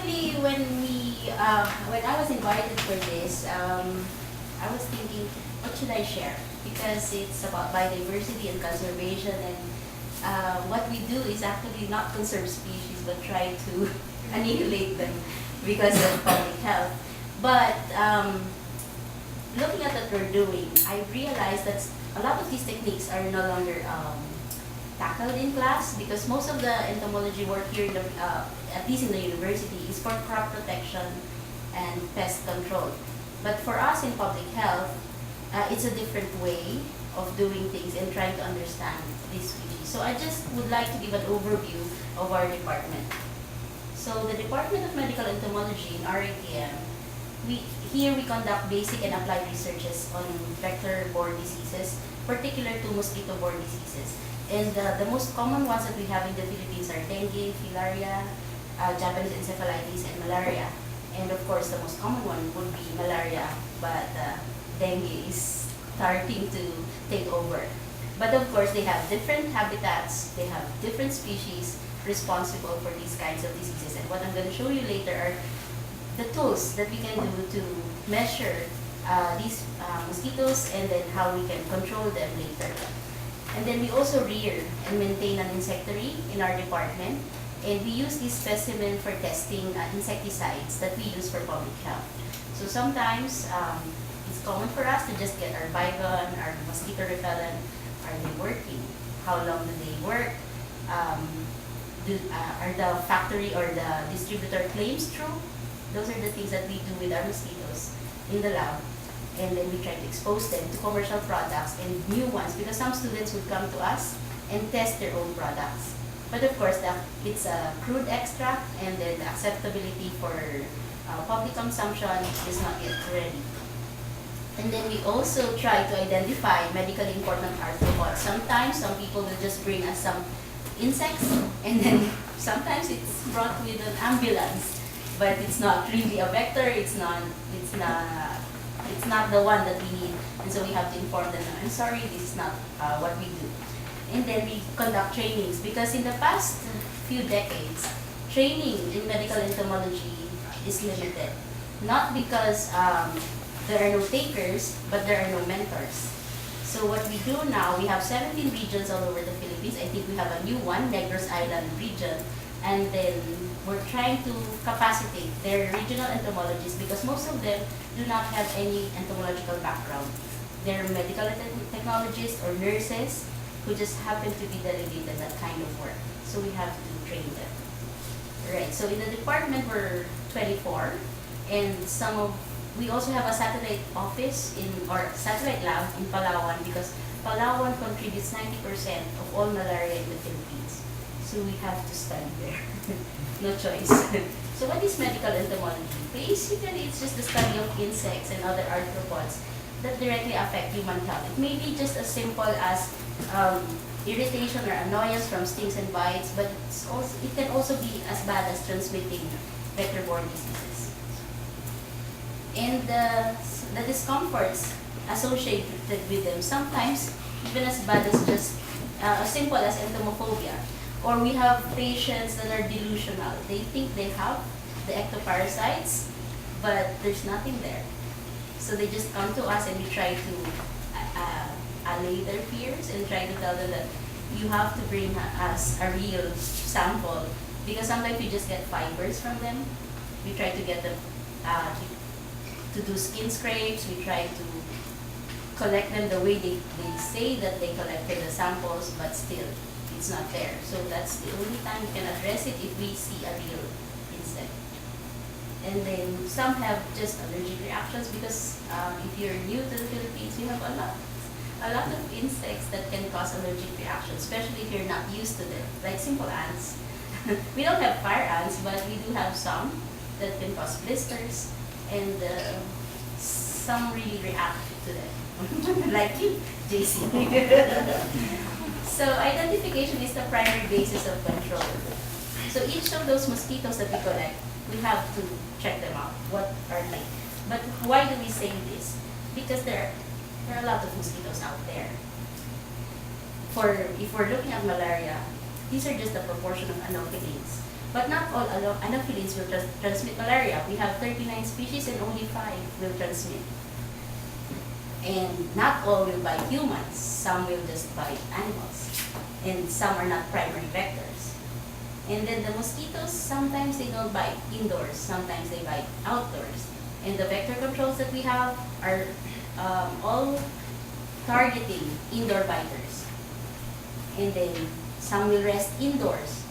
actually, when I was invited for this, I was thinking, what should I share? Because it's about biodiversity and conservation, and what we do is actually not conserve species, but try to annihilate them because of public health. But looking at what we're doing, I realized that a lot of these techniques are no longer tackled in class, because most of the entomology work here, in the, at least in the university, is for crop protection and pest control. But for us in public health, it's a different way of doing things and trying to understand these species. So I just would like to give an overview of our department. So the Department of Medical Entomology in RATM, here we conduct basic and applied researches on vector-borne diseases, particular to mosquito-borne diseases. And the most common ones that we have in the Philippines are dengue, filaria, Japanese encephalitis, and malaria. And of course, the most common one would be malaria, but dengue is starting to take over. But of course, they have different habitats, they have different species responsible for these kinds of diseases. And what I'm going to show you later are the tools that we can do to measure these mosquitoes, and then how we can control them later. And then we also rear and maintain an insectary in our department, and we use this specimen for testing insecticides that we use for public health. So sometimes it's common for us to just get our Baygon, our mosquito repellent. Are they working? How long do they work? Are the factory or the distributor claims true? Those are the things that we do with our mosquitoes in the lab. And then we try to expose them to commercial products and new ones, because some students would come to us and test their own products. But of course, it's a crude extract, and then the acceptability for public consumption is not yet ready. And then we also try to identify medically important arthropods. Sometimes some people will just bring us some insects, and then sometimes it's brought with an ambulance, but it's not really a vector. It's not the one that we need, and so we have to inform them, I'm sorry, this is not what we do. And then we conduct trainings, because in the past few decades, training in medical entomology is limited. Not because there are no takers, but there are no mentors. So what we do now, we have 17 regions all over the Philippines. I think we have a new one, Negros Island region. And then we're trying to capacitate their regional entomologists, because most of them do not have any entomological background. They're medical technologists or nurses who just happen to be delegated that kind of work. So we have to train them. Right, so in the department we're 24, and we also have a satellite office or satellite lab in Palawan, because Palawan contributes 90% of all malaria in the Philippines. So we have to study there. No choice. So what is medical entomology? Basically, it's just the study of insects and other arthropods that directly affect human health. It may be just as simple as irritation or annoyance from stings and bites, but it can also be as bad as transmitting vector-borne diseases. And the discomforts associated with them, sometimes even as bad as just as simple as entomophobia. Or we have patients that are delusional. They think they have the ectoparasites, but there's nothing there. So they just come to us, and we try to allay their fears and try to tell them that you have to bring us a real sample, because sometimes we just get fibers from them. We try to get them to do skin scrapes. We try to collect them the way they say that they collected the samples, but still it's not there. So that's the only time we can address it, if we see a real insect. And then some have just allergic reactions, because if you're new to the Philippines, we have a lot of insects that can cause allergic reactions, especially if you're not used to them, like simple ants. We don't have fire ants, but we do have some that can cause blisters, and some really react to them, like you, JC. So identification is the primary basis of control. So each of those mosquitoes that we collect, we have to check them out. What are they? But why do we say this? Because there are a lot of mosquitoes out there. If we're looking at malaria, these are just the proportion of anophelines. But not all anophelines will transmit malaria. We have 39 species and only 5 will transmit. And not all will bite humans. Some will just bite animals. And some are not primary vectors. And then the mosquitoes, sometimes they don't bite indoors, sometimes they bite outdoors. And the vector controls that we have are all targeting indoor biters. And then some will rest indoors.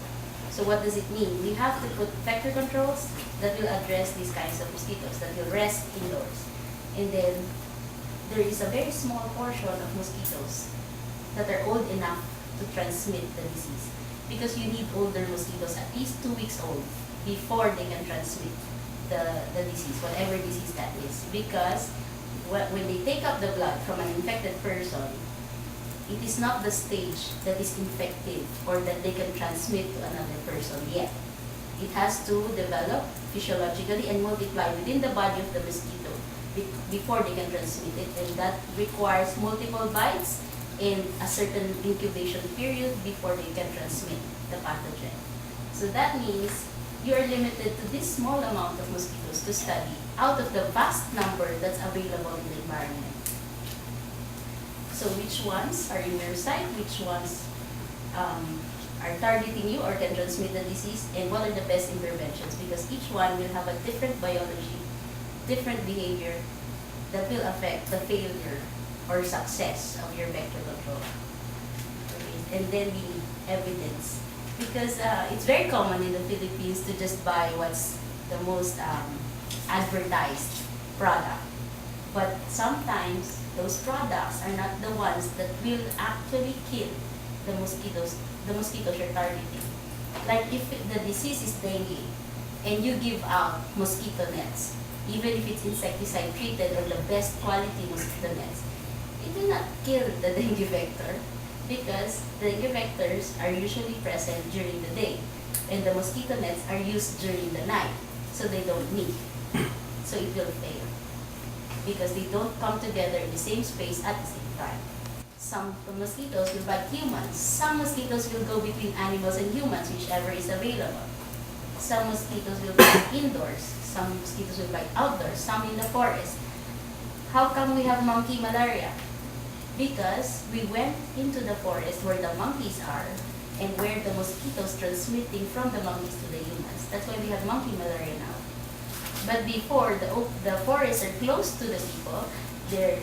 So what does it mean? We have to put vector controls that will address these kinds of mosquitoes, that will rest indoors. And then there is a very small portion of mosquitoes that are old enough to transmit the disease. Because you need older mosquitoes, at least 2 weeks old, before they can transmit the disease, whatever disease that is. Because when they take up the blood from an infected person, it is not the stage that is infected or that they can transmit to another person yet. It has to develop physiologically and multiply within the body of the mosquito before they can transmit it, and that requires multiple bites and a certain incubation period before they can transmit the pathogen. So that means you are limited to this small amount of mosquitoes to study out of the vast number that's available in the environment. So which ones are in your sight, which ones are targeting you or can transmit the disease, and what are the best interventions? Because each one will have a different biology, different behavior that will affect the failure or success of your vector control. Okay. And then the evidence. Because it's very common in the Philippines to just buy what's the most advertised product. But sometimes those products are not the ones that will actually kill the mosquitoes you're targeting. Like if the disease is dengue and you give out mosquito nets, even if it's insecticide treated or the best quality mosquito nets, it will not kill the dengue vector because dengue vectors are usually present during the day and the mosquito nets are used during the night, so they don't meet. So it will fail because they don't come together in the same space at the same time. Some mosquitoes will bite humans. Some mosquitoes will go between animals and humans, whichever is available. Some mosquitoes will bite indoors. Some mosquitoes will bite outdoors. Some in the forest. How come we have monkey malaria? Because we went into the forest where the monkeys are and where the mosquitoes transmitting from the monkeys to the humans. That's why we have monkey malaria now. But before, the forests are close to the people. The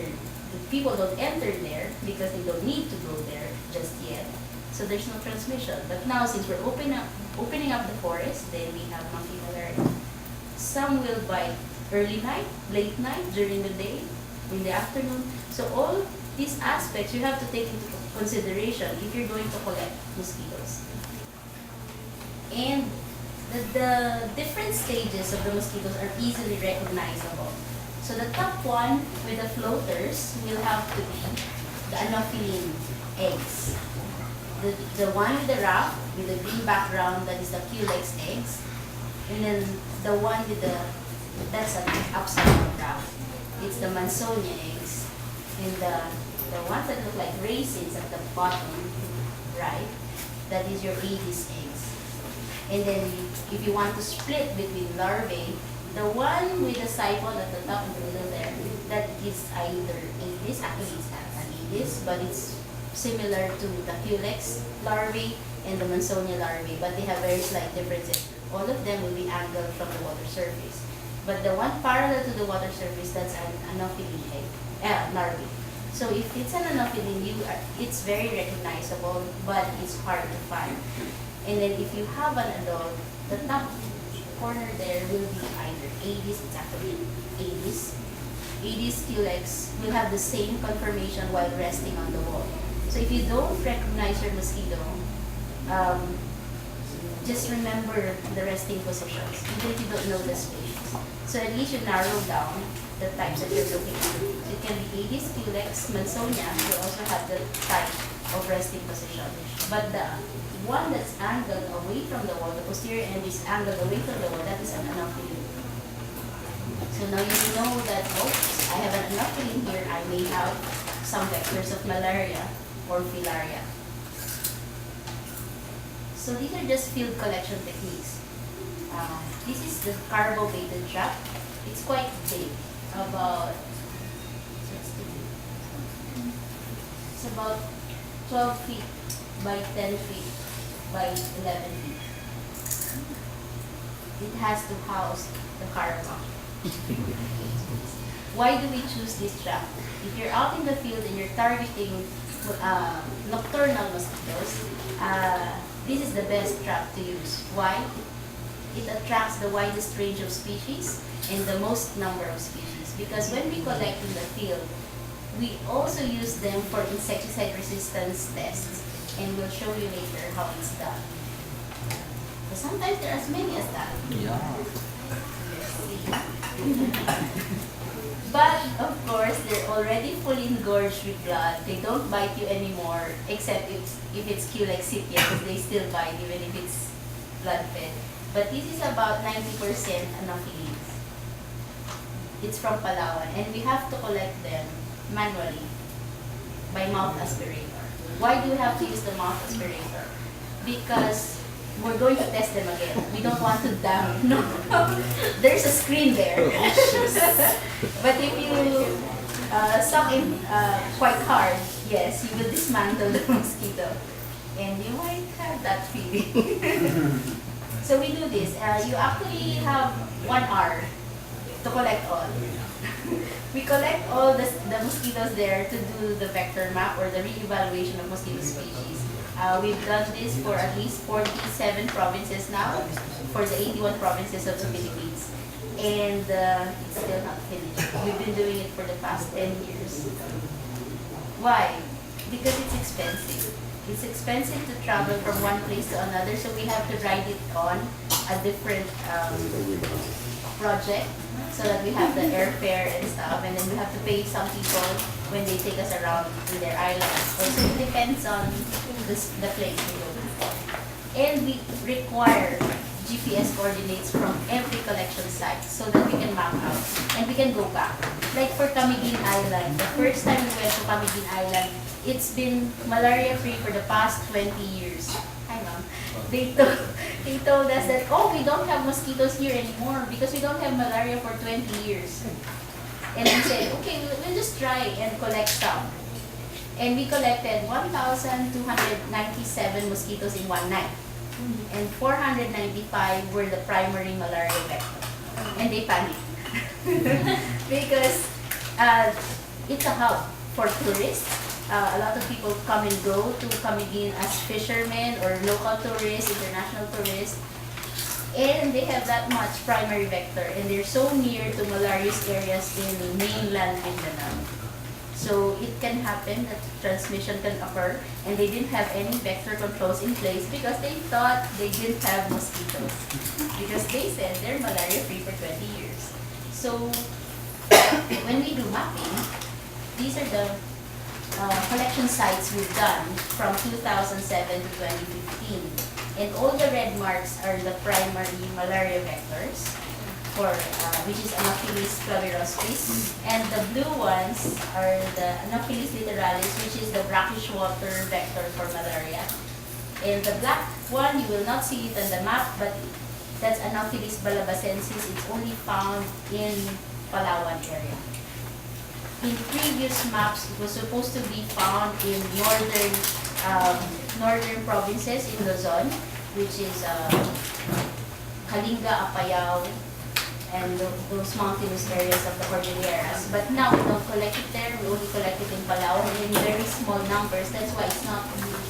people don't enter there because they don't need to go there just yet. So there's no transmission. But now, since we're opening up the forest, then we have monkey malaria. Some will bite early night, late night, during the day, in the afternoon. So all these aspects you have to take into consideration if you're going to collect mosquitoes. And the different stages of the mosquitoes are easily recognizable. So the top one with the floaters will have to be the anopheline eggs. The one with the wrap, with the green background, that is the Culex eggs. And then the one with that's an upside down wrap. It's the Mansonia eggs. And the ones that look like raisins at the bottom, right? That is your Aedes eggs. And then if you want to split between larvae, the one with the siphon at the top in the middle there, that is either Aedes, actually it's not an Aedes, but it's similar to the Culex larvae and the Mansonia larvae, but they have very slight differences. All of them will be angled from the water surface. But the one parallel to the water surface, that's an anopheline egg, larvae. So if it's an anopheline, it's very recognizable, but it's hard to find. And then if you have an adult, the top corner there will be either Aedes, it's actually Aedes. Aedes Culex will have the same conformation while resting on the wall. So if you don't recognize your mosquito, just remember the resting positions, even if you don't know the species. So at least you narrow down the types that you're looking at. It can be Aedes, Culex, Mansonia. You also have the type of resting position. But the one that's angled away from the wall, the posterior end is angled away from the wall, that is an anopheline. So now you know that, oh, I have an anopheline here, I may have some vectors of malaria or filaria. So these are just field collection techniques. This is the carbo-baited trap. It's quite big, about it's about 12 feet by 10 feet by 11 feet. It has to house the cargo. Why do we choose this trap? If you're out in the field and you're targeting nocturnal mosquitoes, this is the best trap to use. Why? It attracts the widest range of species and the most number of species. Because when we collect in the field, we also use them for insecticide resistance tests. And we'll show you later how it's done. But sometimes there are as many as that. Yeah. But of course, they're already fully engorged with blood. They don't bite you anymore, except if it's Q-Lexitia, because they still bite even if it's blood-fed. But this is about 90% anopheles. It's from Palawan, and we have to collect them manually by mouth aspirator. Why do we have to use the mouth aspirator? Because we're going to test them again. We don't want to damage. No, there's a screen there. But if you suck in quite hard, yes, you will dismantle the mosquito. And you might have that feeling. So we do this. You actually have 1 hour to collect all. We collect all the mosquitoes there to do the vector map or the re-evaluation of mosquito species. We've done this for at least 47 provinces now, for the 81 provinces of the Philippines. And it's still not finished. We've been doing it for the past 10 years. Why? Because it's expensive. It's expensive to travel from one place to another, so we have to ride it on a different project so that we have the airfare and stuff, and then we have to pay some people when they take us around to their islands. Also, it depends on the place we go to. And we require GPS coordinates from every collection site so that we can map out and we can go back. Like for Camiguin Island, the first time we went to Camiguin Island, it's been malaria-free for the past 20 years. Hang on. They told us that, oh, we don't have mosquitoes here anymore because we don't have malaria for 20 years. And we said, okay, we'll just try and collect some. And we collected 1,297 mosquitoes in one night. And 495 were the primary malaria vector. And they panicked. Because it's a hub for tourists. A lot of people come and go to Camiguin as fishermen or local tourists, international tourists. And they have that much primary vector. And they're so near to malarious areas in mainland Mindanao. So it can happen that transmission can occur, and they didn't have any vector controls in place because they thought they didn't have mosquitoes. Because they said they're malaria-free for 20 years. So when we do mapping, these are the collection sites we've done from 2007 to 2015. And all the red marks are the primary malaria vectors, for which is Anopheles flavirospis, and the blue ones are the Anopheles littoralis, which is the brackish water vector for malaria. And the black one, you will not see it on the map, but that's Anopheles balabacensis. It's only found in Palawan area. In previous maps, it was supposed to be found in northern provinces in Luzon, which is Kalinga, Apayao, and those mountainous areas of the Cordilleras. But now we don't collect it there, we only collect it in Palawan in very small numbers. That's why it's not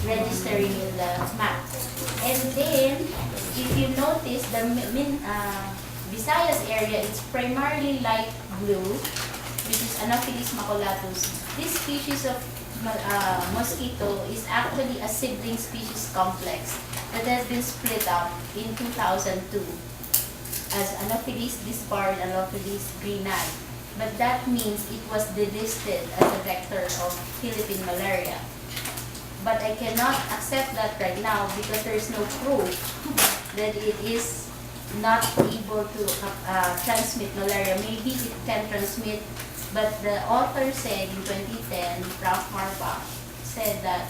registering in the map. And then, if you notice, the Visayas area, it's primarily light blue, which is Anopheles maculatus. This species of mosquito is actually a sibling species complex that has been split up in 2002 as Anopheles dispar and Anopheles greenae. But that means it was delisted as a vector of Philippine malaria. But I cannot accept that right now because there is no proof that it is not able to transmit malaria. Maybe it can transmit, but the author said in 2010, Ralph Marbach said that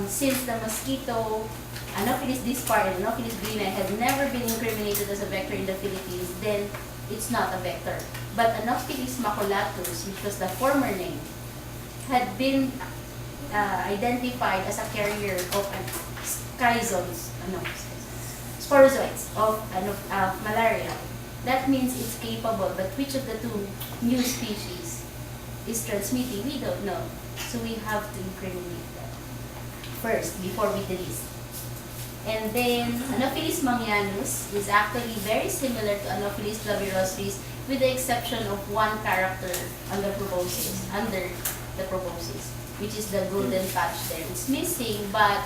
since the mosquito Anopheles dispar and Anopheles greenae had never been incriminated as a vector in the Philippines, then it's not a vector. But Anopheles maculatus, which was the former name, had been identified as a carrier of sporozoites of malaria. That means it's capable, but which of the two new species is transmitting, we don't know. So we have to incriminate that first before we delist. And then Anopheles mangianus is actually very similar to Anopheles flavirostris with the exception of one character under the proboscis, which is the golden patch there. It's missing, but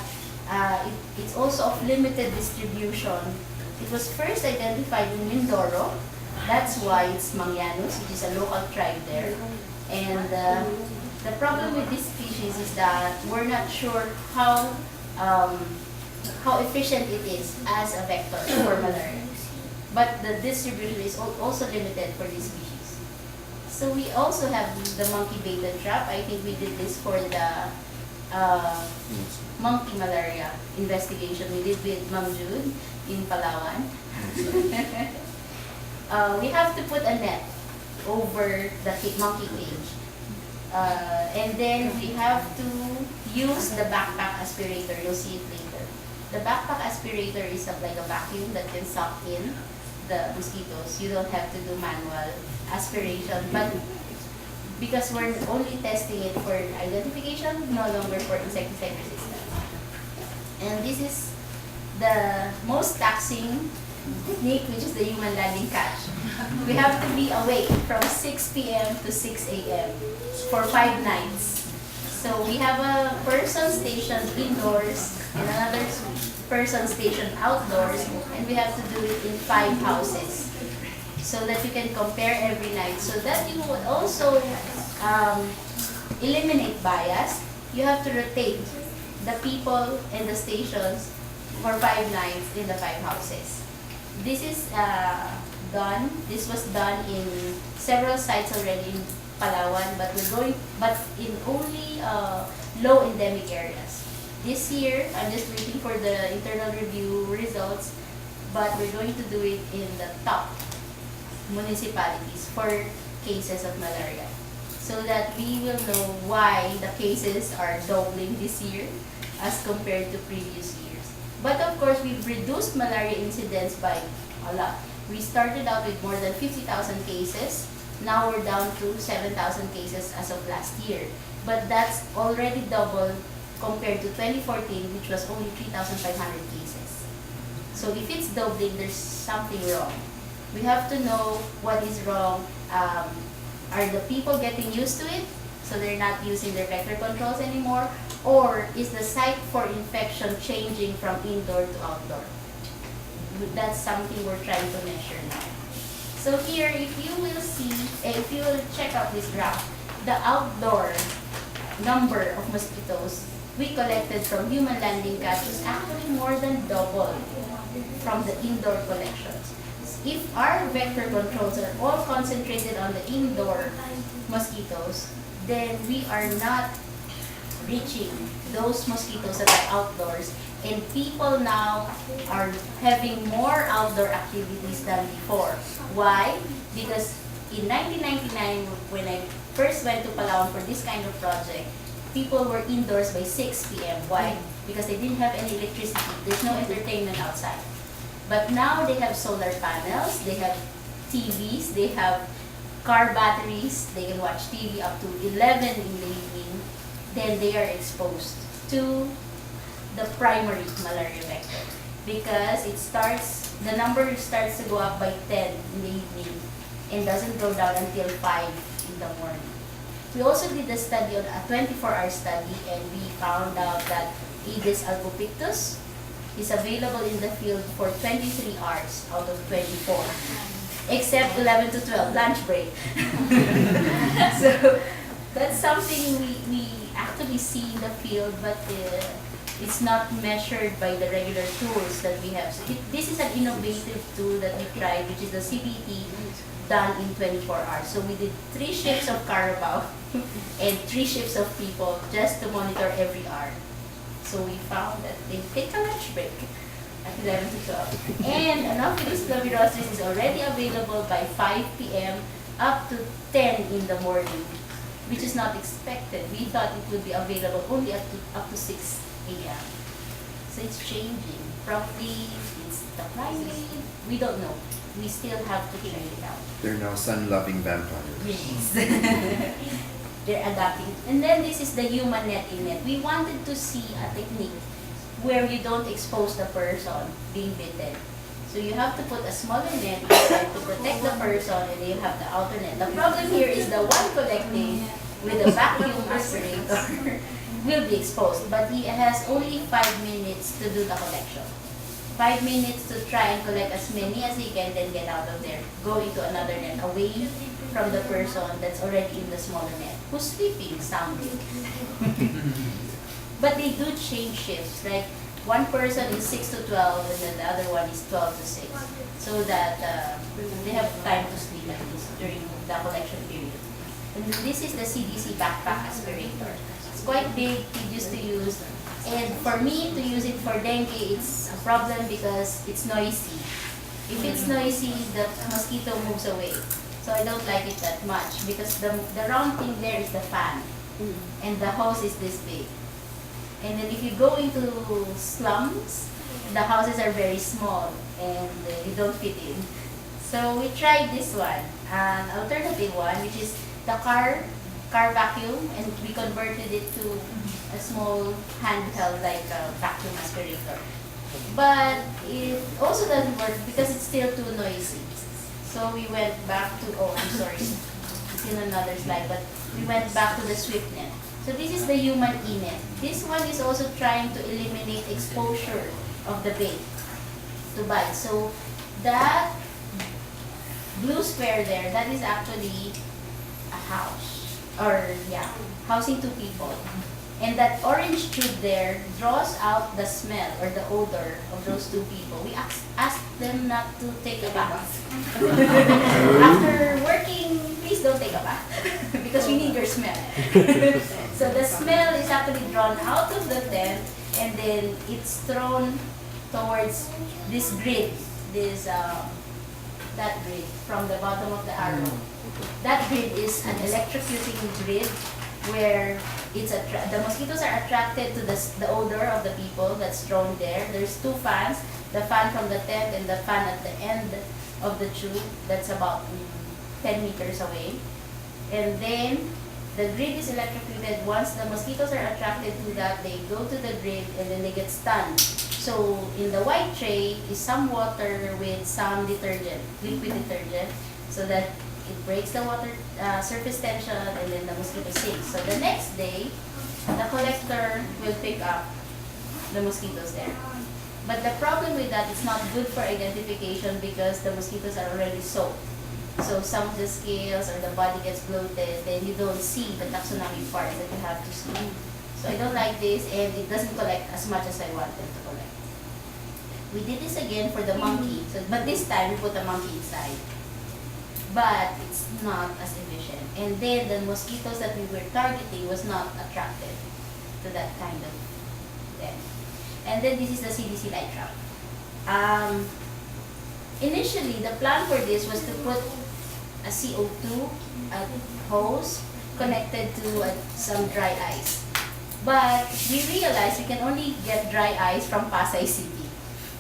it's also of limited distribution. It was first identified in Mindoro. That's why it's mangianus, which is a local tribe there. And the problem with this species is that we're not sure how efficient it is as a vector for malaria. But the distribution is also limited for this species. So we also have the monkey beta trap. I think we did this for the monkey malaria investigation we did with Ma'am Jude in Palawan. We have to put a net over the monkey cage. And then we have to use the backpack aspirator. You'll see it later. The backpack aspirator is like a vacuum that can suck in the mosquitoes. You don't have to do manual aspiration, but because we're only testing it for identification, no longer for insecticide resistance. And this is the most taxing technique, which is the human landing catch. We have to be awake from 6 p.m. to 6 a.m. for 5 nights. So we have a person stationed indoors and another person stationed outdoors, and we have to do it in 5 houses so that you can compare every night. So that you would also eliminate bias, you have to rotate the people and the stations for 5 nights in the 5 houses. This is done. This was done in several sites already in Palawan, but in only low endemic areas. This year, I'm just waiting for the internal review results, but we're going to do it in the top municipalities for cases of malaria, so that we will know why the cases are doubling this year as compared to previous years. But of course, we've reduced malaria incidence by a lot. We started out with more than 50,000 cases. Now we're down to 7,000 cases as of last year. But that's already double compared to 2014, which was only 3,500 cases. So if it's doubling, there's something wrong. We have to know what is wrong. Are the people getting used to it, so they're not using their vector controls anymore? Or is the site for infection changing from indoor to outdoor? That's something we're trying to measure now. So here, if you will see, if you will check out this graph, the outdoor number of mosquitoes we collected from human landing catch is actually more than double from the indoor collections. If our vector controls are all concentrated on the indoor mosquitoes, then we are not reaching those mosquitoes that are outdoors, and people now are having more outdoor activities than before. Why? Because in 1999, when I first went to Palawan for this kind of project, people were indoors by 6 p.m. Why? Because they didn't have any electricity. There's no entertainment outside. But now they have solar panels, they have TVs, they have car batteries, they can watch TV up to 11 in the evening. Then they are exposed to the primary malaria vector, because the number starts to go up by 10 in the evening and doesn't go down until 5 in the morning. We also did a study, a 24-hour study, and we found out that Aedes albopictus is available in the field for 23 hours out of 24, except 11 to 12, lunch break. So that's something we actually see in the field, but it's not measured by the regular tools that we have. So this is an innovative tool that we tried, which is the CBT done in 24 hours. So we did 3 shifts of Carabao and 3 shifts of people just to monitor every hour. So we found that they take a lunch break at 11 to 12. And Anopheles flavirostris is already available by 5 p.m. up to 10 in the morning, which is not expected. We thought it would be available only up to 6 a.m. So it's changing. Probably it's the climate. We don't know. We still have to figure it out. They're now sun-loving vampires. Yes. They're adapting. And then this is the human netting net. We wanted to see a technique where you don't expose the person being bitten. So you have to put a smaller net inside to protect the person, and then you have the outer net. The problem here is the one collecting with a vacuum aspirator will be exposed, but he has only 5 minutes to do the collection. 5 minutes to try and collect as many as he can, then get out of there, go into another net, away from the person that's already in the smaller net, who's sleeping soundly. But they do change shifts, like one person is 6 to 12 and then the other one is 12 to 6, so that they have time to sleep at least during the collection period. And this is the CDC backpack aspirator. It's quite big, tedious to use. And for me to use it for dengue, it's a problem because it's noisy. If it's noisy, the mosquito moves away. So I don't like it that much because the round thing there is the fan. And the house is this big. And then if you go into slums, the houses are very small and you don't fit in. So we tried this one, an alternative one, which is the car vacuum, and we converted it to a small handheld like a vacuum aspirator. But it also doesn't work because it's still too noisy. So we went back to, I'm sorry, it's in another slide, but we went back to the swift net. So this is the human e-net. This one is also trying to eliminate exposure of the bait to bite. So that blue square there, that is actually a house, or yeah, housing 2 people. And that orange tube there draws out the smell or the odor of those 2 people. We asked them not to take a bath. After working, please don't take a bath because we need your smell. So the smell is actually drawn out of the tent and then it's thrown towards this grid, that grid from the bottom of the arrow. That grid is an electrocuting grid where the mosquitoes are attracted to the odor of the people that's thrown there. There's 2 fans, the fan from the tent and the fan at the end of the tube that's about 10 meters away. And then the grid is electrocuted. Once the mosquitoes are attracted to that, they go to the grid and then they get stunned. So in the white tray is some water with some detergent, liquid detergent, so that it breaks the water surface tension and then the mosquito sinks. So the next day, the collector will pick up the mosquitoes there. But the problem with that, it's not good for identification because the mosquitoes are already soaked. So some of the scales or the body gets bloated, then you don't see the taxonomic part that you have to see. So I don't like this, and it doesn't collect as much as I wanted to collect. We did this again for the monkey, but this time we put the monkey inside. But it's not as efficient. And then the mosquitoes that we were targeting was not attracted to that kind of thing. And then this is the CDC light trap. Initially, the plan for this was to put a CO2 hose connected to some dry ice. But we realized we can only get dry ice from Pasay City.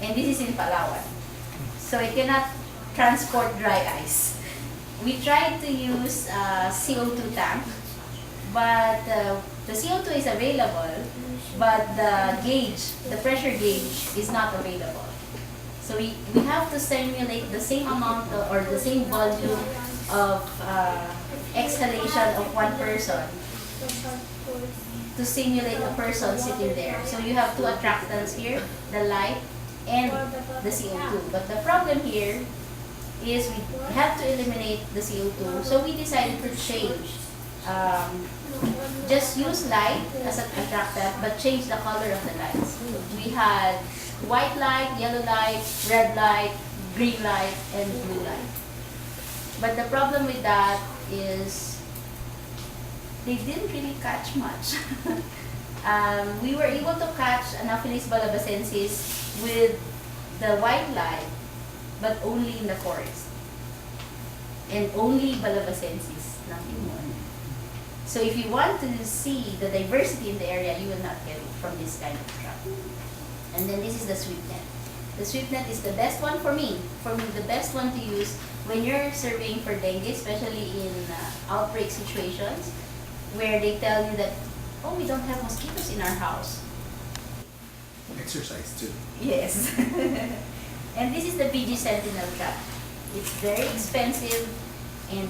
And this is in Palawan. So it cannot transport dry ice. We tried to use a CO2 tank, but the CO2 is available, but the pressure gauge is not available. So we have to simulate the same amount or the same volume of exhalation of one person to simulate a person sitting there. So you have 2 attractants here, the light and the CO2. But the problem here is we have to eliminate the CO2. So we decided to change. Just use light as an attractant, but change the color of the lights. We had white light, yellow light, red light, green light, and blue light. But the problem with that is they didn't really catch much. we were able to catch Anopheles balabacensis with the wildlife, but only in the forest. And only balabacensis, nothing more. So if you want to see the diversity in the area, you will not get it from this kind of trap. And then this is the sweep net. The sweep net is the best one for me. For me, the best one to use when you're surveying for dengue, especially in outbreak situations, where they tell you that, oh, we don't have mosquitoes in our house. Exercise too. Yes. And this is the BG Sentinel trap. It's very expensive, and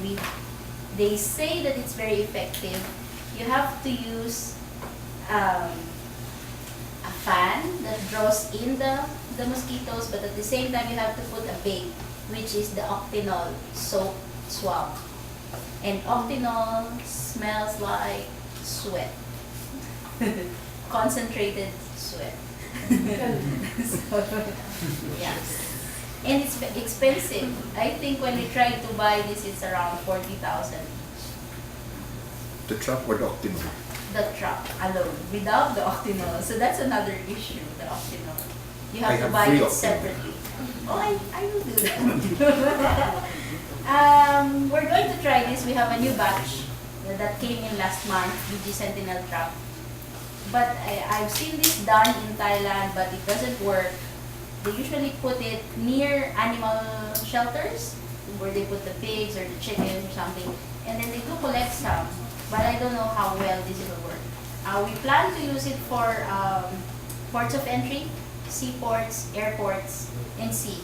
they say that it's very effective. You have to use a fan that draws in the mosquitoes, but at the same time you have to put a bait, which is the octinol soap swab. And octinol smells like sweat. Concentrated sweat. So, yeah. And it's expensive. I think when we tried to buy this, it's around 40,000. The trap or the octinol? The trap alone, without the octinol. So that's another issue, the octinol. You have to buy it separately. Oh, I will do that. We're going to try this. We have a new batch that came in last month, BG Sentinel trap. But I've seen this done in Thailand, but it doesn't work. They usually put it near animal shelters, where they put the pigs or the chickens or something, and then they do collect some, but I don't know how well this will work. We plan to use it for ports of entry, seaports, airports, and see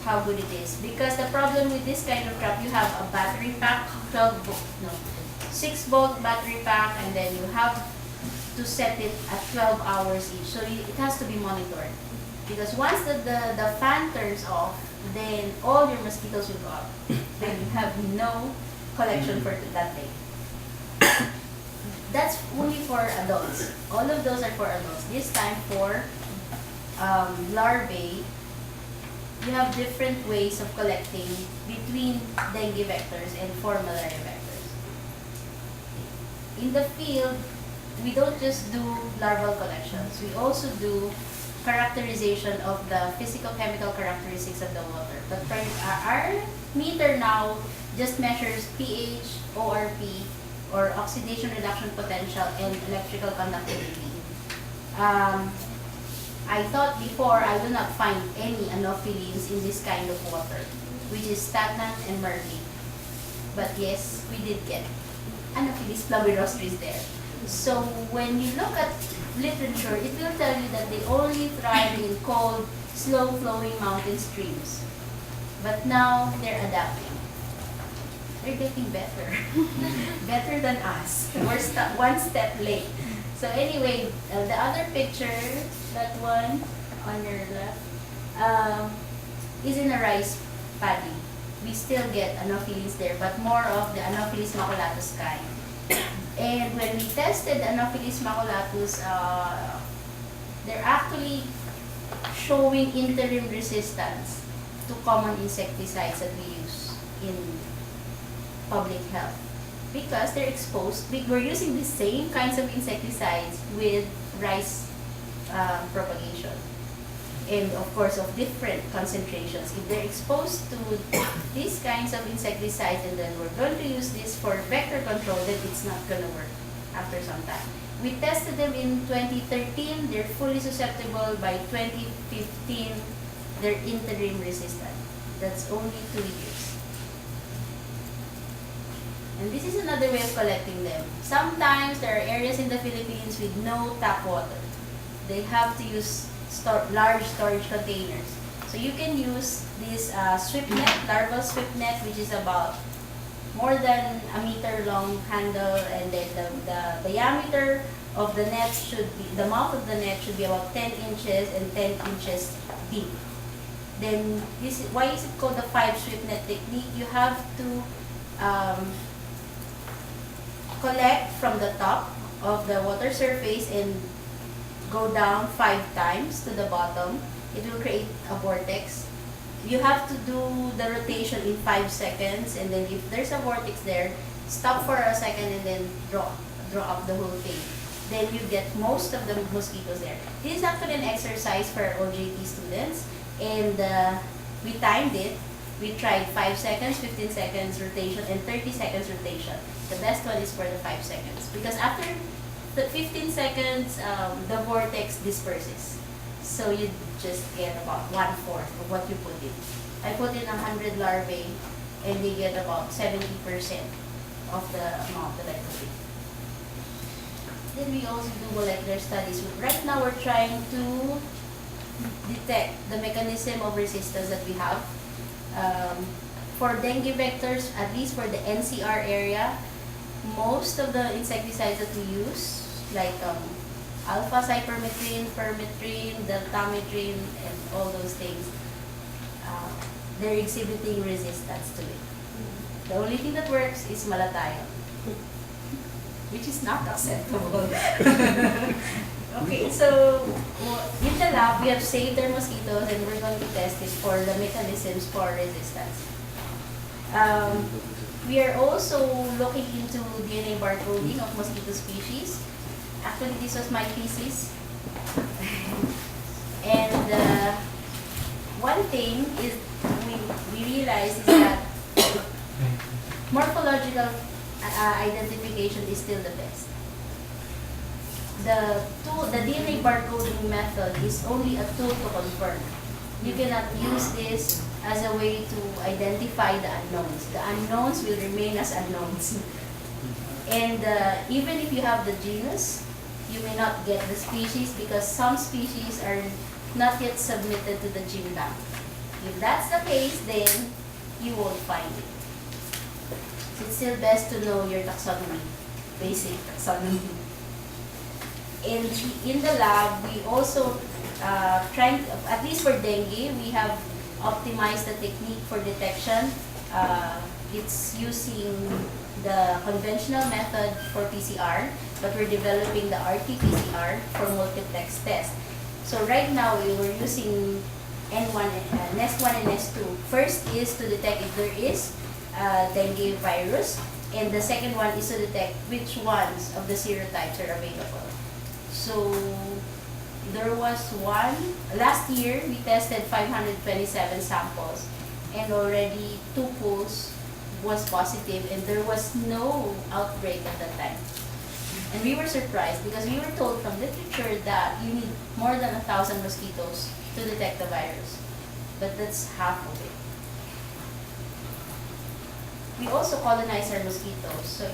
how good it is. Because the problem with this kind of trap, you have a battery pack, 6-volt battery pack, and then you have to set it at 12 hours each. So it has to be monitored. Because once the fan turns off, then all your mosquitoes will go up. Then you have no collection for that day. That's only for adults. All of those are for adults. This time for larvae, you have different ways of collecting between dengue vectors and for malaria vectors. In the field, we don't just do larval collections. We also do characterization of the physical-chemical characteristics of the water. But for our meter now just measures pH, ORP, or oxidation reduction potential, and electrical conductivity. I thought before I will not find any anophelines in this kind of water, which is stagnant and murky. But yes, we did get Anopheles flabberostris there. So when you look at literature, it will tell you that they only thrive in cold, slow-flowing mountain streams. But now they're adapting. They're getting better. Better than us. We're one step late. So anyway, the other picture, that one on your left, is in a rice paddy. We still get anophelines there, but more of the Anopheles maculatus kind. And when we tested the Anopheles maculatus, they're actually showing interim resistance to common insecticides that we use in public health. Because they're exposed, we're using the same kinds of insecticides with rice propagation. And of course, of different concentrations. If they're exposed to these kinds of insecticides and then we're going to use this for vector control, then it's not going to work after some time. We tested them in 2013, they're fully susceptible. By 2015, they're interim resistant. That's only 2 years. And this is another way of collecting them. Sometimes there are areas in the Philippines with no tap water. They have to use large storage containers. So you can use this sweep net, larval sweep net, which is about more than a meter long handle, and then the diameter of the net should be, the mouth of the net should be about 10 inches and 10 inches deep. Then this, why is it called the 5 sweep net technique? You have to collect from the top of the water surface and go down 5 times to the bottom. It will create a vortex. You have to do the rotation in 5 seconds, and then if there's a vortex there, stop for a second and then draw up the whole thing. then you get most of the mosquitoes there. This is actually an exercise for our OJT students, and we timed it. We tried 5 seconds, 15 seconds rotation, and 30 seconds rotation. The best one is for the 5 seconds, because after the 15 seconds, the vortex disperses. So you just get about 1/4 of what you put in. I put in 100 larvae, and they get about 70% of the amount that I put in. Then we also do molecular studies. Right now, we're trying to detect the mechanism of resistance that we have. For dengue vectors, at least for the NCR area, most of the insecticides that we use, like alpha cypermethrin, permethrin, deltamethrin, and all those things, they're exhibiting resistance to it. The only thing that works is malathion, which is not acceptable. Okay, so in the lab, we have saved our mosquitoes, and we're going to test it for the mechanisms for resistance. We are also looking into DNA barcoding of mosquito species. Actually, this was my thesis. And one thing is we realized is that morphological identification is still the best. The DNA barcoding method is only a tool to confirm. You cannot use this as a way to identify the unknowns. The unknowns will remain as unknowns. And even if you have the genus, you may not get the species because some species are not yet submitted to the gene bank. If that's the case, then you won't find it. So it's still best to know your taxonomy, basic taxonomy. And in the lab, we also trying, at least for dengue, we have optimized the technique for detection. It's using the conventional method for PCR, but we're developing the RT-PCR for multiplex test. So right now, we're using N1, NEST1 and NEST2. First is to detect if there is dengue virus, and the second one is to detect which ones of the serotypes are available. So there was one, last year we tested 527 samples, and already 2 pools was positive, and there was no outbreak at that time. And we were surprised because we were told from literature that you need more than 1,000 mosquitoes to detect the virus, but that's half of it. We also colonize our mosquitoes. So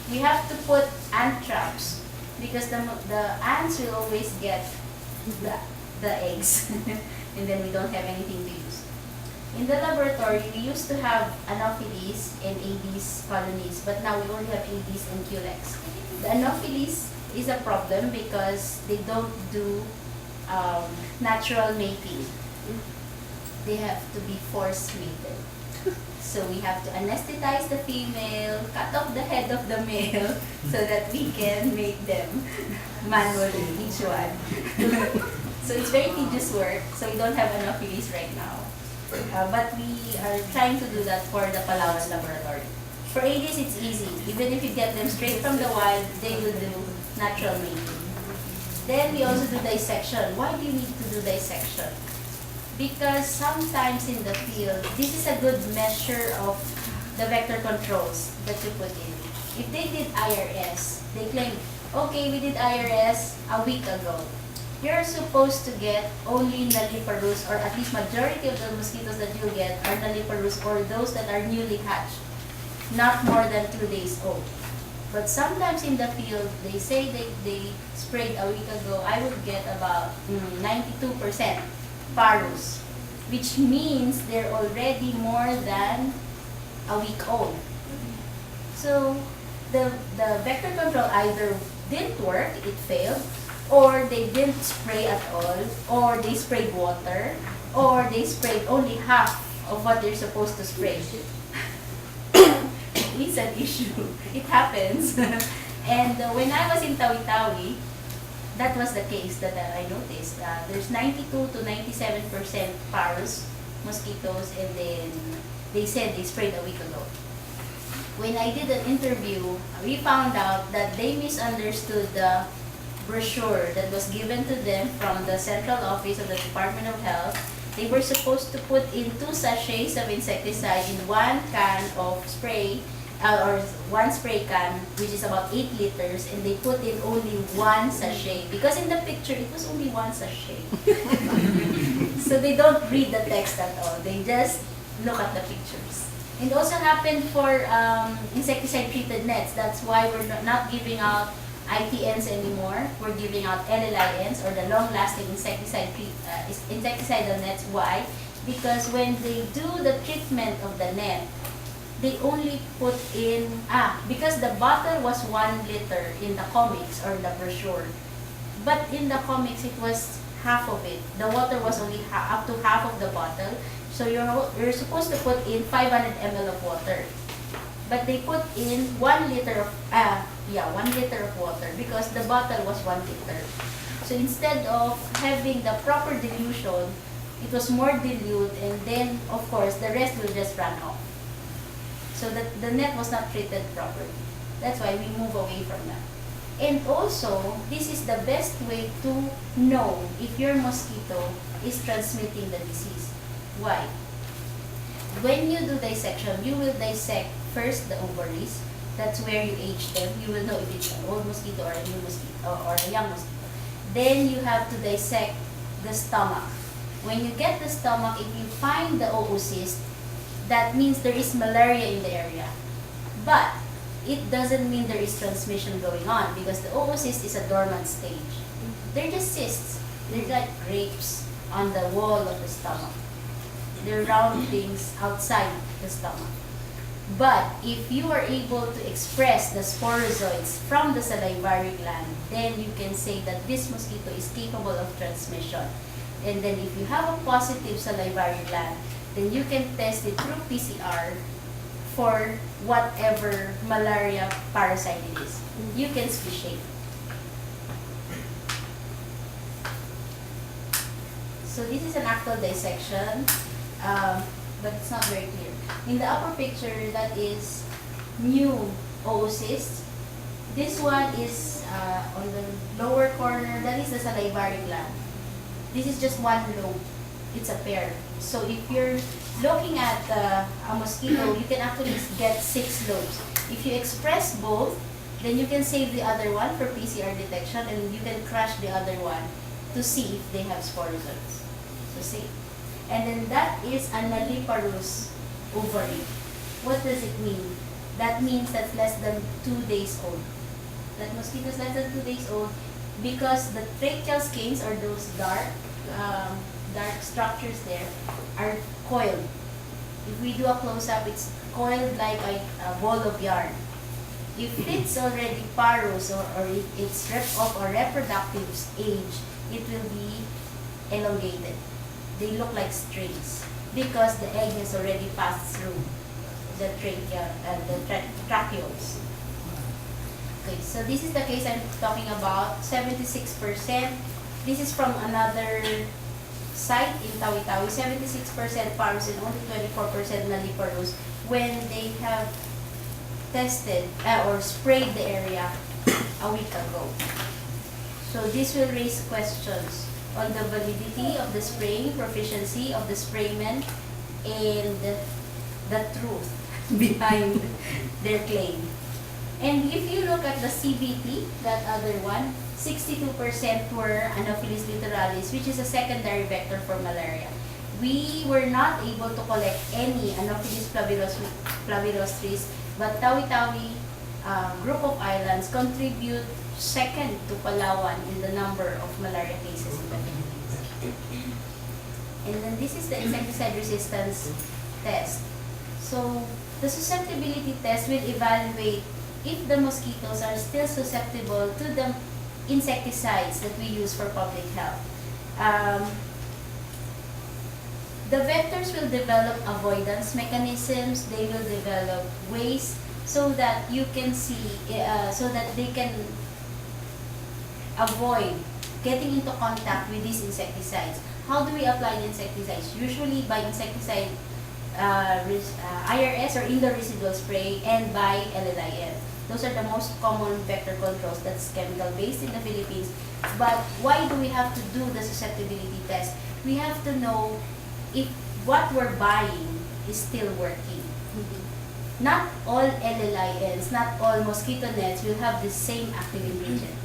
we have to put ant traps because the ants will always get the eggs and then we don't have anything to use. In the laboratory, we used to have Anopheles and Aedes colonies, but now we only have Aedes and Culex. The Anopheles is a problem because they don't do natural mating. They have to be force mated. So we have to anesthetize the female, cut off the head of the male, so that we can make them manually, each one. So it's very tedious work, so we don't have Anopheles right now. But we are trying to do that for the Palawan laboratory. For Aedes, it's easy. Even if you get them straight from the wild, they will do natural mating. Then we also do dissection. Why do you need to do dissection? Because sometimes in the field, this is a good measure of the vector controls that you put in. If they did IRS, they claim, okay, we did IRS a week ago. You're supposed to get only nulliparous, or at least majority of the mosquitoes that you get are nulliparous, or those that are newly hatched, not more than 2 days old. But sometimes in the field, they say they sprayed a week ago, I would get about 92% parus, which means they're already more than a week old. So the vector control either didn't work, it failed, or they didn't spray at all, or they sprayed water, or they sprayed only half of what they're supposed to spray. It's an issue. It happens. And when I was in Tawi-Tawi, that was the case that I noticed. There's 92 to 97% parus mosquitoes, and then they said they sprayed a week ago. when I did an interview, we found out that they misunderstood the brochure that was given to them from the central office of the Department of Health. They were supposed to put in 2 sachets of insecticide in 1 can of spray, or 1 spray can, which is about 8 liters, and they put in only 1 sachet. Because in the picture, it was only 1 sachet. So they don't read the text at all. They just look at the pictures. It also happened for insecticide-treated nets. That's why we're not giving out ITNs anymore. We're giving out LLINs, or the long-lasting insecticidal nets. Why? Because when they do the treatment of the net, they only put in, because the bottle was 1 liter in the comics or the brochure. But in the comics, it was half of it. The water was only up to half of the bottle. So you're supposed to put in 500 ml of water. But they put in 1 liter of, 1 liter of water because the bottle was 1 liter. So instead of having the proper dilution, it was more dilute, and then, of course, the rest will just run off. So that the net was not treated properly. That's why we move away from that. And also, this is the best way to know if your mosquito is transmitting the disease. Why? When you do dissection, you will dissect first the ovaries. That's where you age them. You will know if it's an old mosquito or a new mosquito or a young mosquito. Then you have to dissect the stomach. When you get the stomach, if you find the oocyst, that means there is malaria in the area. But it doesn't mean there is transmission going on, because the oocyst is a dormant stage. They're just cysts. They're like grapes on the wall of the stomach. They're round things outside the stomach. But if you are able to express the sporozoites from the salivary gland, then you can say that this mosquito is capable of transmission. And then if you have a positive salivary gland, then you can test it through PCR for whatever malaria parasite it is. You can speciate. So this is an actual dissection, but it's not very clear. In the upper picture, that is new oocyst. This one is on the lower corner, that is the salivary gland. This is just 1 lobe. It's a pair. So if you're looking at a mosquito, you can actually get 6 lobes. If you express both, then you can save the other one for PCR detection, and you can crush the other one to see if they have sporozoites. So see. And then that is a nulliparous ovary. What does it mean? That means that's less than 2 days old. That mosquito is less than 2 days old because the tracheal skeins, or those dark structures there, are coiled. If we do a close-up, it's coiled like a ball of yarn. If it's already parous, or it's of a reproductive age, it will be elongated. They look like strings because the egg has already passed through the trachea and the tracheoles. Okay, so this is the case I'm talking about. 76%. This is from another site in Tawi-Tawi. 76% parous and only 24% nulliparous when they have tested or sprayed the area a week ago. So this will raise questions on the validity of the spraying, proficiency of the spraymen, and the truth behind their claim. And if you look at the CBT, that other one, 62% were Anopheles littoralis, which is a secondary vector for malaria. We were not able to collect any Anopheles flavirostris, but Tawi-Tawi group of islands contribute second to Palawan in the number of malaria cases in the Philippines. And then this is the insecticide resistance test. So the susceptibility test will evaluate if the mosquitoes are still susceptible to the insecticides that we use for public health. The vectors will develop avoidance mechanisms. They will develop ways so that you can see, so that they can avoid getting into contact with these insecticides. How do we apply the insecticides? Usually by insecticide IRS or indoor residual spray, and by LLIN. Those are the most common vector controls that's chemical based in the Philippines. But why do we have to do the susceptibility test? We have to know if what we're buying is still working. Not all LLINs, not all mosquito nets will have the same active ingredient.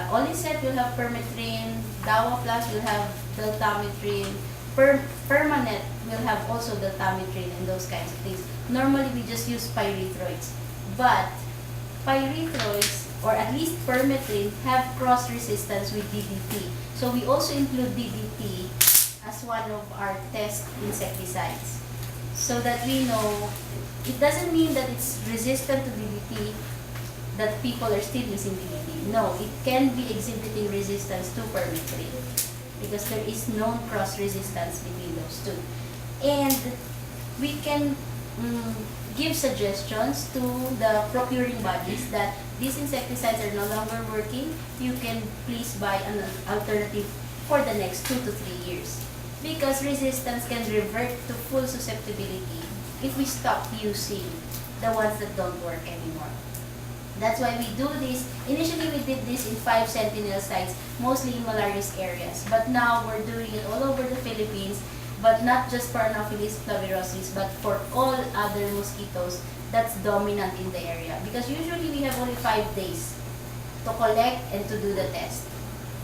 Olicet will have permethrin, Dawa Plus will have deltamethrin, Permanet will have also deltamethrin and those kinds of things. Normally we just use pyrethroids. But pyrethroids, or at least permethrin, have cross resistance with DDT. So we also include DDT as one of our test insecticides. So that we know, it doesn't mean that it's resistant to DDT that people are still using DDT. No, it can be exhibiting resistance to permethrin because there is known cross resistance between those two. And we can give suggestions to the procuring bodies that these insecticides are no longer working. You can please buy an alternative for the next 2 to 3 years. Because resistance can revert to full susceptibility if we stop using the ones that don't work anymore. That's why we do this. Initially, we did this in 5 sentinel sites, mostly in malarious areas. But now we're doing it all over the Philippines, but not just for Anopheles flavirosis, but for all other mosquitoes that's dominant in the area. Because usually we have only 5 days to collect and to do the test.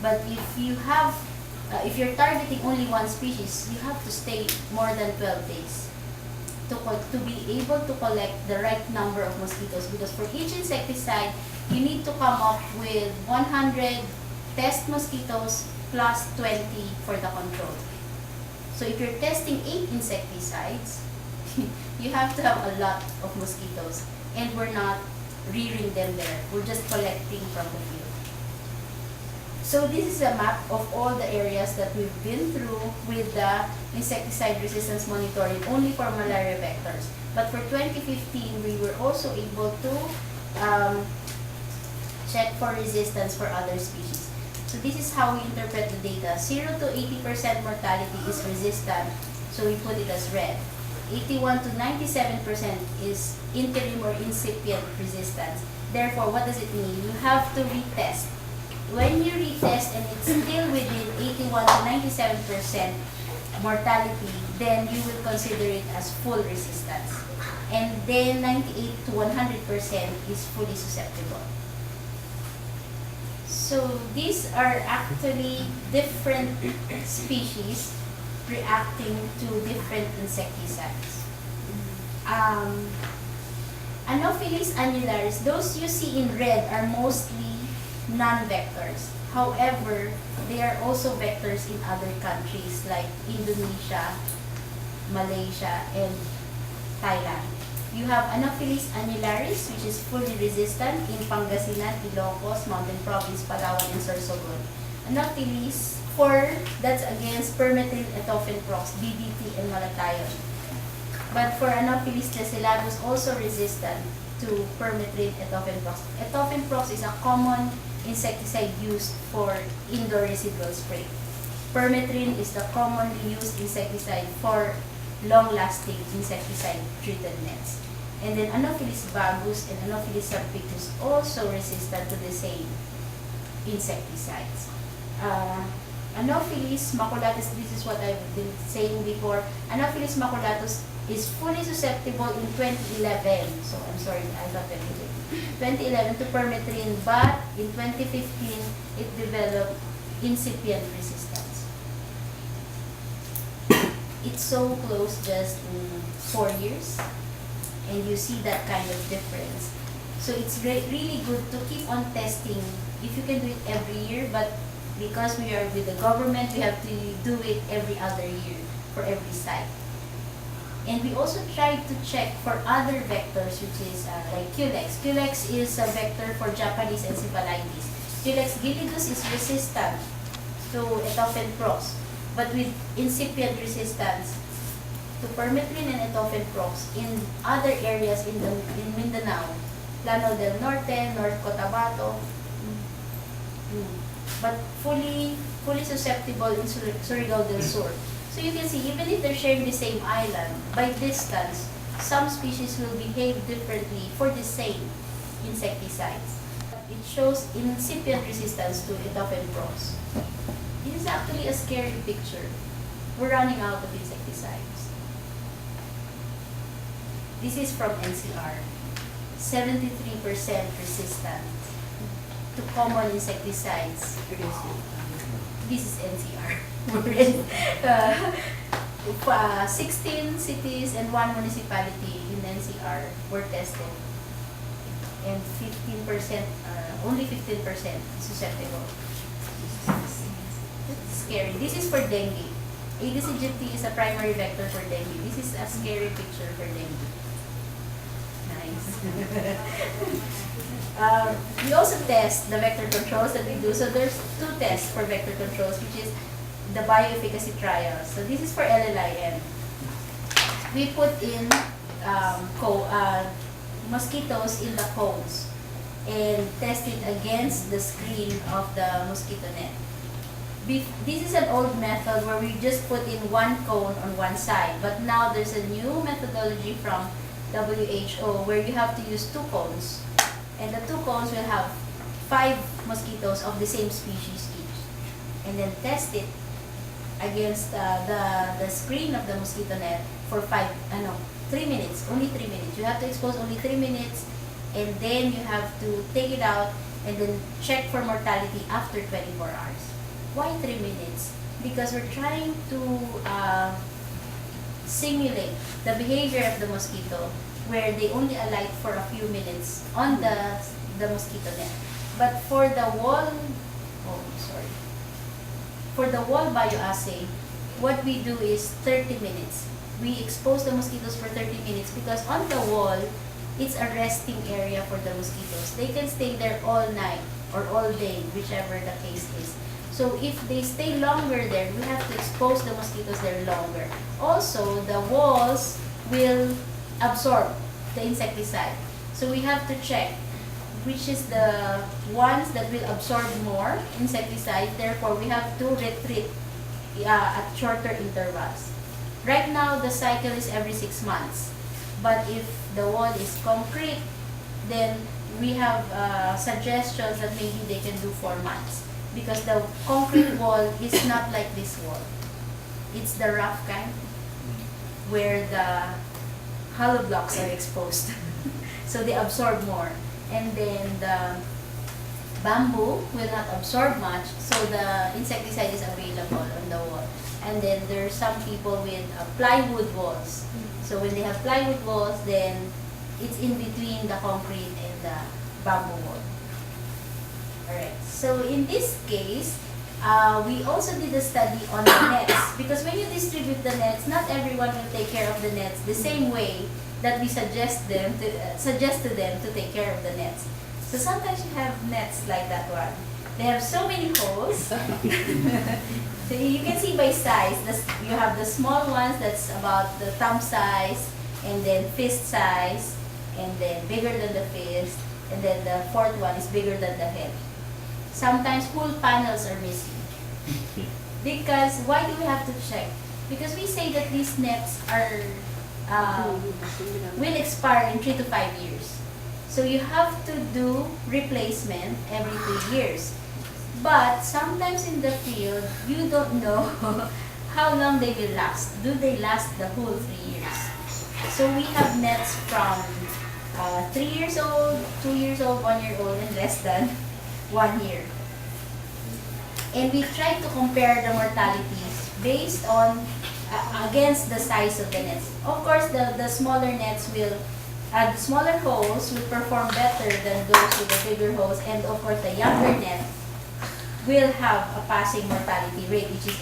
But if you have if you're targeting only one species, you have to stay more than 12 days to be able to collect the right number of mosquitoes. Because for each insecticide, you need to come up with 100 test mosquitoes plus 20 for the control. So if you're testing 8 insecticides, you have to have a lot of mosquitoes. And we're not rearing them there. We're just collecting from the field. So this is a map of all the areas that we've been through with the insecticide resistance monitoring only for malaria vectors. But for 2015, we were also able to check for resistance for other species. So this is how we interpret the data. 0 to 80% mortality is resistant, so we put it as red. 81 to 97% is interim or incipient resistance. Therefore, what does it mean? You have to retest. When you retest and it's still within 81 to 97% mortality, then you will consider it as full resistance. And then 98 to 100% is fully susceptible. So these are actually different species reacting to different insecticides. Anopheles annularis, those you see in red are mostly non-vectors. However, they are also vectors in other countries like Indonesia, Malaysia, and Thailand. You have Anopheles annularis, which is fully resistant in Pangasinan, Ilocos, Mountain Province, Palawan, and Sorsogon. Anopheles 4, that's against permethrin, etofenprox, DDT, and malathion. But for Anopheles lacelatus, also resistant to permethrin, etofenprox. Etofenprox is a common insecticide used for indoor residual spray. Permethrin is the commonly used insecticide for long-lasting insecticide-treated nets. And then Anopheles vagus and Anopheles subpictus also resistant to the same insecticides. Anopheles maculatus, this is what I've been saying before. Anopheles maculatus is fully susceptible in 2011. So I'm sorry, I thought 2011 to permethrin, but in 2015 it developed incipient resistance. It's so close, just in 4 years, and you see that kind of difference. So it's really good to keep on testing. If you can do it every year, but because we are with the government, we have to do it every other year for every site. And we also tried to check for other vectors, which is like Culex. Culex is a vector for Japanese encephalitis. Culex gillidus is resistant to etofenprox, but with incipient resistance to permethrin and etofenprox in other areas in Mindanao, Plano del Norte, North Cotabato, but fully susceptible in Surigao del Sur. So you can see, even if they're sharing the same island, by distance, some species will behave differently for the same insecticides. It shows incipient resistance to etofenpros. This is actually a scary picture. We're running out of insecticides. This is from NCR. 73% resistant to common insecticides. This is NCR. We're in 16 cities and 1 municipality in NCR were tested. And 15%, only 15% susceptible. It's scary. This is for dengue. Aedes aegypti is a primary vector for dengue. This is a scary picture for dengue. Nice. We also test the vector controls that we do. So there's 2 tests for vector controls, which is the bioefficacy trials. So this is for LLIM. We put in mosquitoes in the cones and test it against the screen of the mosquito net. This is an old method where we just put in 1 cone on one side, but now there's a new methodology from WHO where you have to use 2 cones, and the 2 cones will have 5 mosquitoes of the same species each, and then test it against the screen of the mosquito net for 3 minutes, only 3 minutes. You have to expose only 3 minutes, and then you have to take it out and then check for mortality after 24 hours. Why 3 minutes? Because we're trying to simulate the behavior of the mosquito where they only alight for a few minutes on the mosquito net. But for the wall, for the wall bioassay, what we do is 30 minutes. We expose the mosquitoes for 30 minutes because on the wall, it's a resting area for the mosquitoes. They can stay there all night or all day, whichever the case is. So if they stay longer there, we have to expose the mosquitoes there longer. Also, the walls will absorb the insecticide. So we have to check which is the ones that will absorb more insecticide. Therefore, we have to retreat at shorter intervals. Right now, the cycle is every 6 months. But if the wall is concrete, then we have suggestions that maybe they can do 4 months. Because the concrete wall is not like this wall. It's the rough kind where the hollow blocks are exposed. So they absorb more. And then the bamboo will not absorb much, so the insecticide is available on the wall. And then there's some people with plywood walls. So when they have plywood walls, then it's in between the concrete and the bamboo wall. Alright, so in this case, we also did a study on the nets, because when you distribute the nets, not everyone will take care of the nets the same way that we suggest to them to take care of the nets. So sometimes you have nets like that one. They have so many holes. So you can see by size, you have the small ones that's about the thumb size, and then fist size, and then bigger than the fist, and then the 4th one is bigger than the head. Sometimes whole panels are missing. Because why do we have to check? Because we say that these nets are will expire in 3 to 5 years. So you have to do replacement every 2 years. But sometimes in the field, you don't know how long they will last. Do they last the whole 3 years? So we have nets from 3 years old, 2 years old, 1 year old, and less than 1 year. And we try to compare the mortalities based on against the size of the nets. Of course, the smaller nets will, the smaller holes will perform better than those with the bigger holes, and of course, the younger net will have a passing mortality rate, which is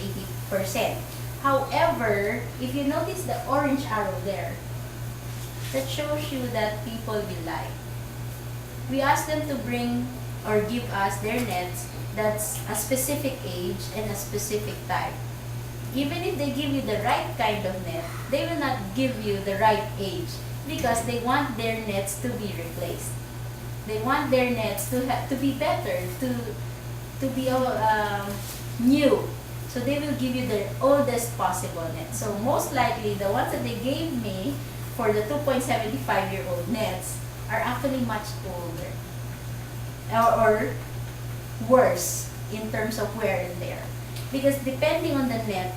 80%. However, if you notice the orange arrow there, that shows you that people will lie. We ask them to bring or give us their nets that's a specific age and a specific type. Even if they give you the right kind of net, they will not give you the right age because they want their nets to be replaced. They want their nets to be better, to be new. So they will give you the oldest possible net. So most likely, the ones that they gave me for the 2.75-year-old nets are actually much older or worse in terms of wear and tear. Because depending on the net,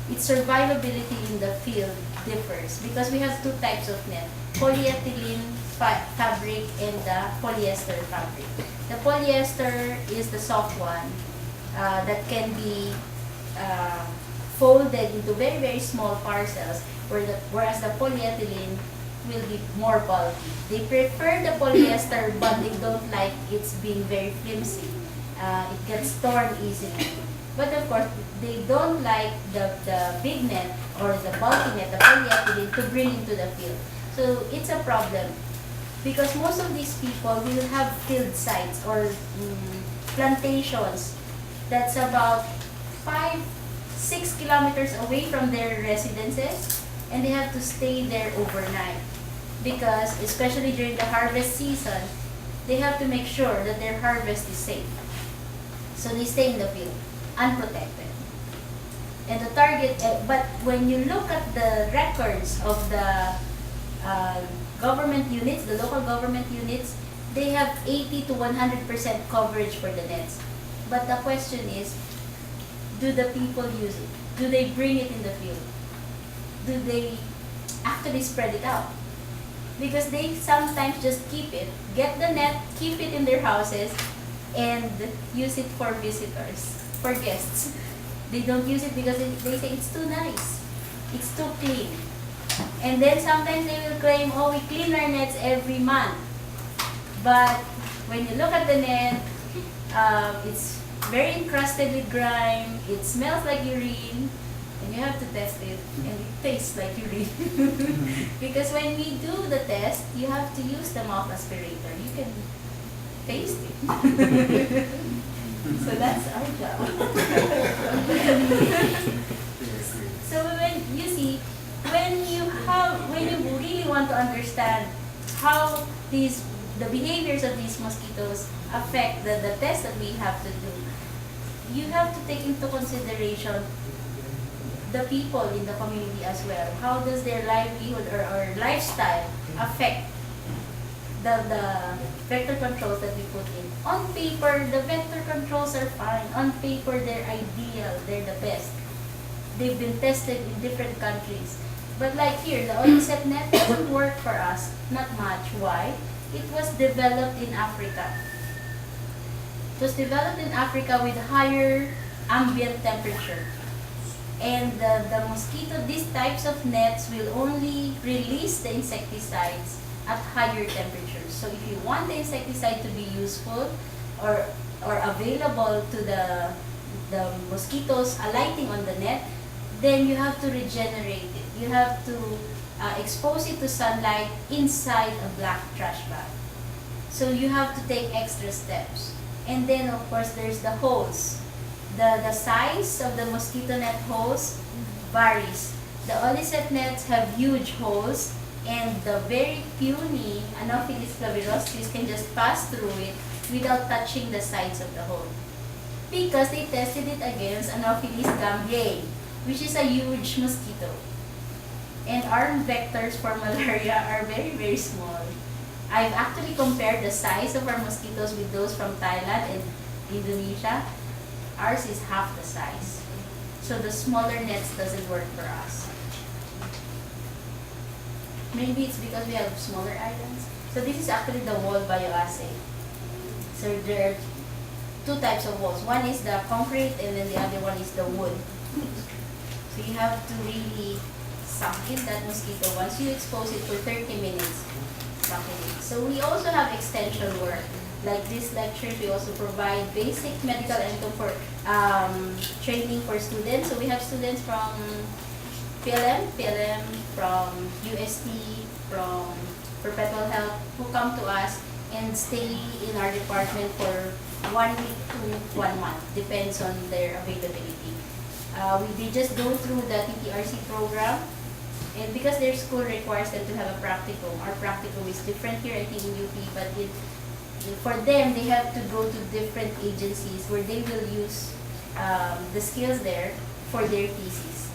its survivability in the field differs because we have two types of net, polyethylene fabric and the polyester fabric. The polyester is the soft one that can be folded into very, very small parcels, whereas the polyethylene will be more bulky. They prefer the polyester, but they don't like it's being very flimsy. It gets torn easily. But of course, they don't like the big net or the bulky net, the polyethylene, to bring into the field. So it's a problem because most of these people will have field sites or plantations that's about 5-6 kilometers away from their residences, and they have to stay there overnight because, especially during the harvest season, they have to make sure that their harvest is safe. So they stay in the field, unprotected. And the target, but when you look at the records of the government units, the local government units, they have 80 to 100% coverage for the nets. But the question is, do the people use it? Do they bring it in the field? Do they actually spread it out? Because they sometimes just keep it, get the net, keep it in their houses, and use it for visitors, for guests. They don't use it because they say it's too nice, it's too clean. And then sometimes they will claim, oh, we clean our nets every month. But when you look at the net, it's very encrusted with grime, it smells like urine, and you have to test it, and it tastes like urine. Because when we do the test, you have to use the mouth aspirator. You can taste it. So that's our job. So when you see, when you really want to understand how the behaviors of these mosquitoes affect the test that we have to do, you have to take into consideration the people in the community as well. How does their livelihood or lifestyle affect the vector controls that we put in? On paper, the vector controls are fine. On paper, they're ideal. They're the best. They've been tested in different countries. But like here, the onset net doesn't work for us. Not much. Why? It was developed in Africa. It was developed in Africa with higher ambient temperature. And the mosquito, these types of nets will only release the insecticides at higher temperatures. So if you want the insecticide to be useful or available to the mosquitoes alighting on the net, then you have to regenerate it. You have to expose it to sunlight inside a black trash bag. So you have to take extra steps. And then of course there's the holes. The size of the mosquito net holes varies. The Olisep nets have huge holes, and the very puny Anopheles claviroscis can just pass through it without touching the sides of the hole. Because they tested it against Anopheles gambiae, which is a huge mosquito. And our vectors for malaria are very, very small. I've actually compared the size of our mosquitoes with those from Thailand and Indonesia. Ours is half the size. So the smaller nets doesn't work for us. Maybe it's because we have smaller islands. So this is actually the wall bioassay. So there are two types of walls. One is the concrete and then the other one is the wood. So you have to really suck in that mosquito. Once you expose it for 30 minutes, suck it in. So we also have extension work. Like this lecture, we also provide basic medical and for training for students. So we have students from PLM, from UST, from Perpetual Health, who come to us and stay in our department for 1 week to 1 month, depends on their availability. They just go through the TTRC program, and because their school requires them to have a practicum. Our practicum is different here, I think, in UP, but for them, they have to go to different agencies where they will use the skills there for their thesis.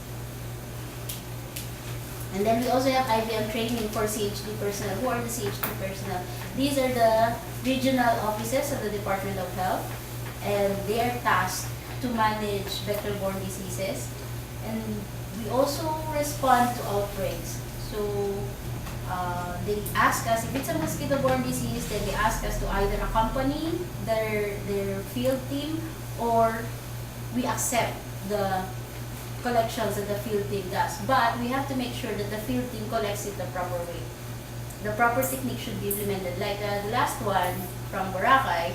And then we also have IVM training for CHD personnel. Who are the CHD personnel? These are the regional offices of the Department of Health, and they are tasked to manage vector-borne diseases. And we also respond to outbreaks. So they ask us, if it's a mosquito-borne disease, then they ask us to either accompany their field team, or we accept the collections that the field team does. But we have to make sure that the field team collects it the proper way. The proper technique should be implemented. Like the last one from Boracay,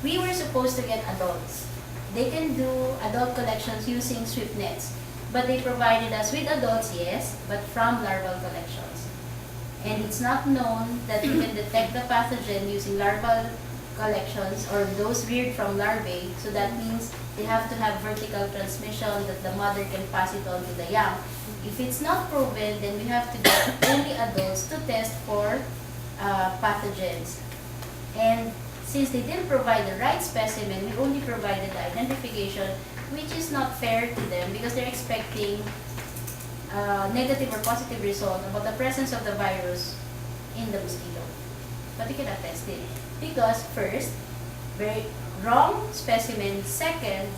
we were supposed to get adults. They can do adult collections using sweep nets, but they provided us with adults, yes, but from larval collections. And it's not known that we can detect the pathogen using larval collections or those reared from larvae, so that means they have to have vertical transmission, that the mother can pass it on to the young. If it's not proven, then we have to get only adults to test for pathogens. And since they didn't provide the right specimen, we only provided the identification, which is not fair to them because they're expecting negative or positive result about the presence of the virus in the mosquito. But we cannot test it because first, very wrong specimen. Second,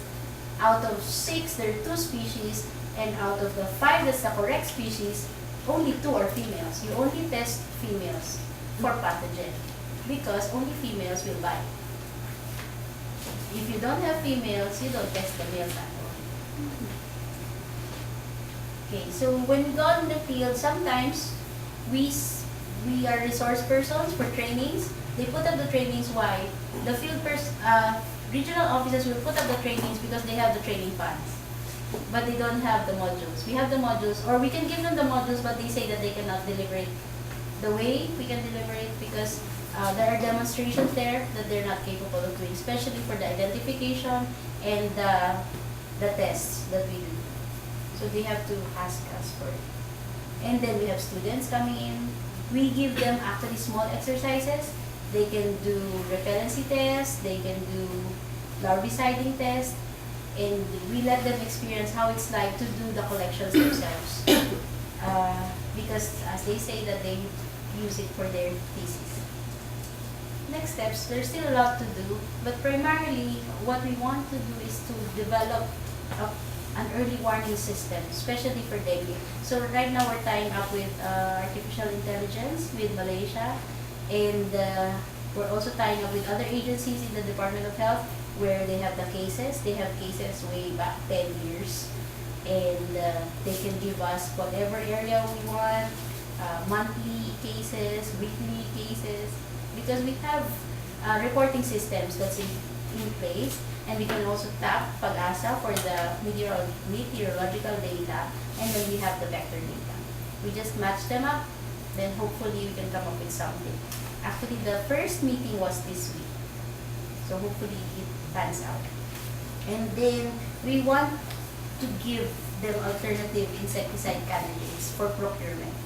out of 6, there are 2 species, and out of the 5 that's the correct species, only 2 are females. You only test females for pathogen because only females will bite. If you don't have females, you don't test the males at all. Okay, so when we go in the field, sometimes we are resource persons for trainings. They put up the trainings. Why? The regional officers will put up the trainings because they have the training funds, but they don't have the modules. We have the modules, or we can give them the modules, but they say that they cannot deliver it the way we can deliver it because there are demonstrations there that they're not capable of doing, especially for the identification and the tests that we do. So they have to ask us for it. And then we have students coming in. We give them actually small exercises. They can do repellency tests, they can do larviciding tests, and we let them experience how it's like to do the collections themselves. Because as they say that they use it for their thesis. Next steps, there's still a lot to do, but primarily what we want to do is to develop an early warning system, especially for dengue. So right now we're tying up with artificial intelligence with Malaysia, and we're also tying up with other agencies in the Department of Health where they have the cases. They have cases way back 10 years, and they can give us whatever area we want, monthly cases, weekly cases, because we have reporting systems that's in place, and we can also tap Pag-asa for the meteorological data, and then we have the vector data. We just match them up, then hopefully we can come up with something. Actually, the first meeting was this week, so hopefully it pans out. And then we want to give them alternative insecticide candidates for procurement,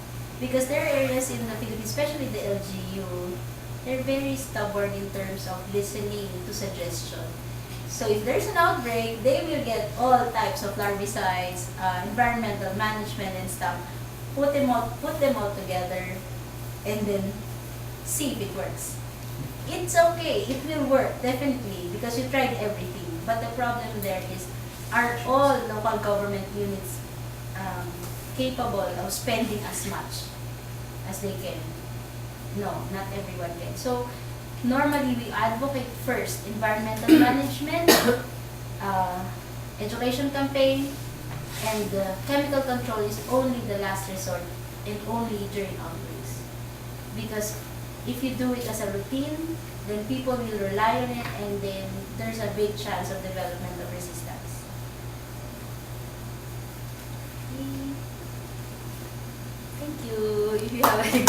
because there are areas in the Philippines, especially the LGU, they're very stubborn in terms of listening to suggestion. So if there's an outbreak, they will get all types of larvicides, environmental management and stuff, put them all together, and then see if it works. It's okay, it will work, definitely, because you tried everything. But the problem there is, are all local government units capable of spending as much as they can? No, not everyone can. So normally we advocate first environmental management, education campaign, and chemical control is only the last resort and only during outbreaks. Because if you do it as a routine, then people will rely on it, and then there's a big chance of development of resistance. Thank you. If you have any